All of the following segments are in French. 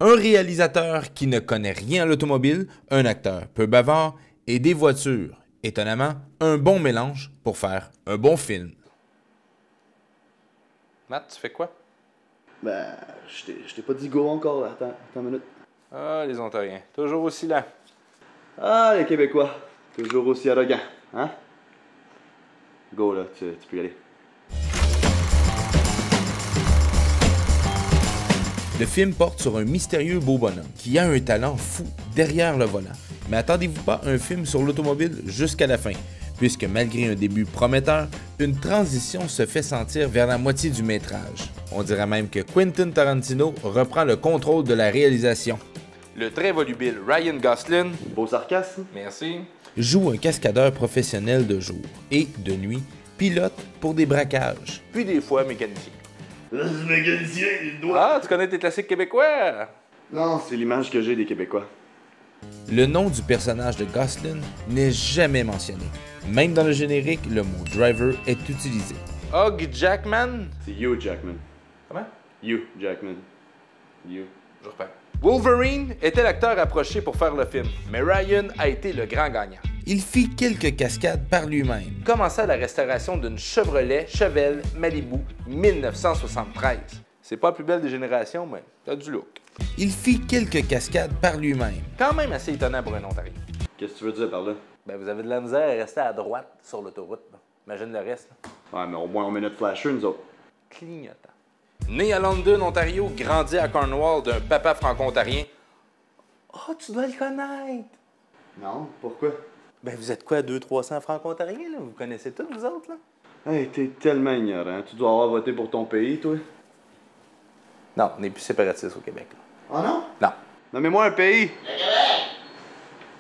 Un réalisateur qui ne connaît rien à l'automobile, un acteur peu bavard et des voitures. Étonnamment, un bon mélange pour faire un bon film. Matt, tu fais quoi? Ben, je t'ai pas dit go encore, là. Attends une minute. Ah, les Ontariens, toujours aussi lents. Ah, les Québécois, toujours aussi arrogants, hein? Go, là, tu peux y aller. Le film porte sur un mystérieux beau bonhomme qui a un talent fou derrière le volant. Mais attendez-vous pas à un film sur l'automobile jusqu'à la fin, puisque malgré un début prometteur, une transition se fait sentir vers la moitié du métrage. On dirait même que Quentin Tarantino reprend le contrôle de la réalisation. Le très volubile Ryan Gosling, Beau sarcasme? merci, Joue un cascadeur professionnel de jour et, de nuit, pilote pour des braquages. puis des fois mécanicien. Ce mécanicien, il doit... Ah, tu connais tes classiques québécois? Non, c'est l'image que j'ai des Québécois. Le nom du personnage de Gosling n'est jamais mentionné. Même dans le générique, le mot « driver » est utilisé. Hugh Jackman? C'est Hugh Jackman. Comment? Hugh Jackman. Hugh. Je repars. Wolverine était l'acteur approché pour faire le film, mais Ryan a été le grand gagnant. Il fit quelques cascades par lui-même. Commença la restauration d'une Chevrolet Chevelle Malibu 1973. C'est pas la plus belle des générations, mais t'as du look. Il fit quelques cascades par lui-même. Quand même assez étonnant pour un Ontarien. Qu'est-ce que tu veux dire par là? Ben, vous avez de la misère à rester à droite sur l'autoroute. Là. Imagine le reste. Là. Ouais, mais au moins on met notre flasher, nous autres. Clignotant. Né à London, Ontario, grandi à Cornwall d'un papa franco-ontarien. Oh, tu dois le connaître! Non, pourquoi? Ben, vous êtes quoi, 200-300 franco-ontariens, là? Vous connaissez tous, vous autres, là? Hey, t'es tellement ignorant. Tu dois avoir voté pour ton pays, toi. Non, on n'est plus séparatistes au Québec, là. Ah non? Non. Nommez-moi un pays.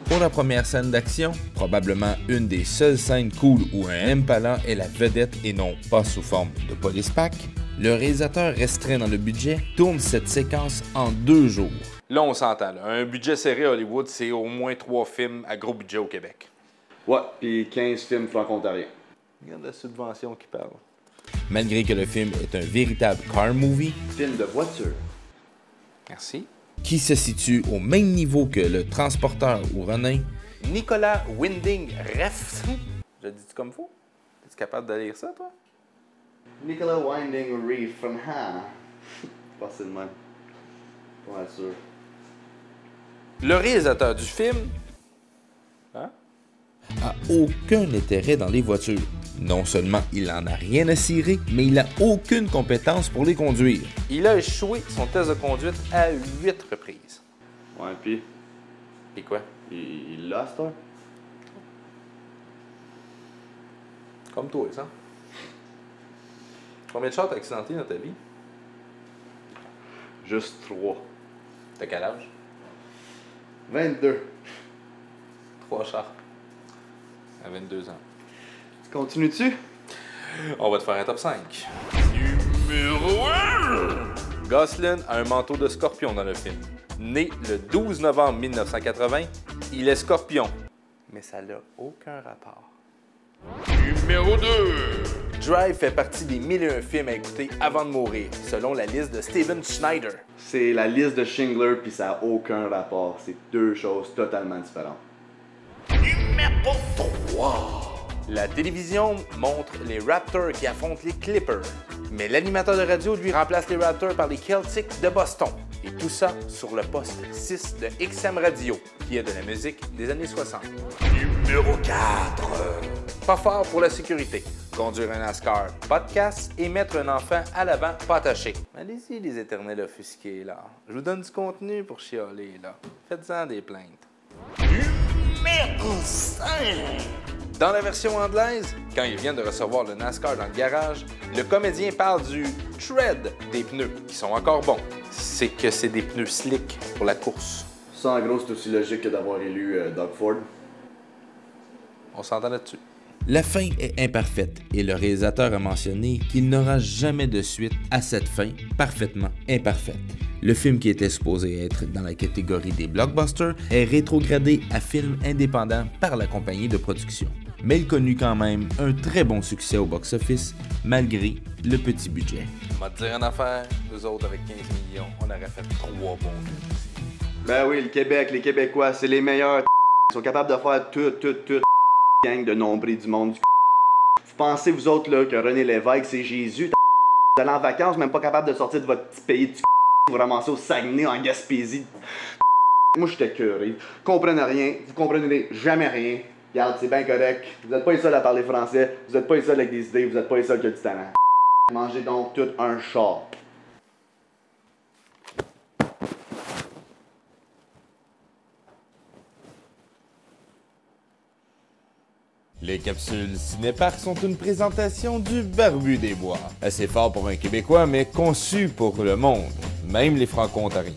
Pour la première scène d'action, probablement une des seules scènes cool où un Impala est la vedette et non pas sous forme de police pack, le réalisateur restreint dans le budget tourne cette séquence en 2 jours. Là, on s'entend, là. Un budget serré à Hollywood, c'est au moins 3 films à gros budget au Québec. Ouais, puis 15 films franco-ontariens. Regarde la subvention qui parle. Malgré que le film est un véritable car movie, Film de voiture. Merci. qui se situe au même niveau que Le Transporteur ou Ronin, Nicolas Winding Refn. Je le dis-tu comme faut? Es-tu capable de lire ça, toi? Nicolas Winding Reef from Han. Facilement. Pas sûr. Le réalisateur du film... Hein? a aucun intérêt dans les voitures. Non seulement il n'en a rien à cirer, mais il n'a aucune compétence pour les conduire. Il a échoué son test de conduite à 8 reprises. Ouais, puis Et quoi? il l'a, cette heure? Comme toi, ça. Combien de chars t'as accidenté dans ta vie? Juste 3. T'as quel âge? 22. 3 chars. À 22 ans. Tu continues-tu? On va te faire un top 5. Numéro 1! Gosling a un manteau de scorpion dans le film. Né le 12 novembre 1980, il est scorpion. Mais ça n'a aucun rapport. Numéro 2! Drive fait partie des 1001 films à écouter avant de mourir, selon la liste de Steven Schneider. C'est la liste de Schindler, puis ça n'a aucun rapport. C'est 2 choses totalement différentes. Numéro 3! La télévision montre les Raptors qui affrontent les Clippers. Mais l'animateur de radio lui remplace les Raptors par les Celtics de Boston. Et tout ça sur le poste 6 de XM Radio, qui est de la musique des années 60. Numéro 4. Pas fort pour la sécurité. Conduire un NASCAR, podcast et mettre un enfant à l'avant pas attaché. Allez-y les éternels offusqués, là. Je vous donne du contenu pour chialer, là. Faites-en des plaintes. Numéro 5. Dans la version anglaise, quand ils viennent de recevoir le NASCAR dans le garage, le comédien parle du tread des pneus, qui sont encore bons. C'est que c'est des pneus slick pour la course. Ça, en gros, c'est aussi logique que d'avoir élu Doug Ford. On s'entend là-dessus. La fin est imparfaite et le réalisateur a mentionné qu'il n'aura jamais de suite à cette fin parfaitement imparfaite. Le film qui était supposé être dans la catégorie des blockbusters est rétrogradé à film indépendant par la compagnie de production. mais il connut quand même un très bon succès au box-office, malgré le petit budget. On va te dire une affaire, nous autres avec 15 millions, on aurait fait 3 bons films. Ben oui, le Québec, les Québécois, c'est les meilleurs. Ils sont capables de faire tout, gang de nombrils du monde. Vous pensez, vous autres, là, que René Lévesque, c'est Jésus? Vous allez en vacances, même pas capable de sortir de votre petit pays de vous ramasser au Saguenay, en Gaspésie. Moi, j'étais curé. Vous comprenez rien, vous comprenez jamais rien. Regarde, c'est bien correct. Vous êtes pas les seuls à parler français, vous êtes pas les seuls avec des idées, vous êtes pas les seuls qui ont du talent. Mangez donc tout un char. Les capsules Cinéparc sont une présentation du Barbu des Bois. Assez fort pour un Québécois, mais conçu pour le monde, même les Franco-Ontariens.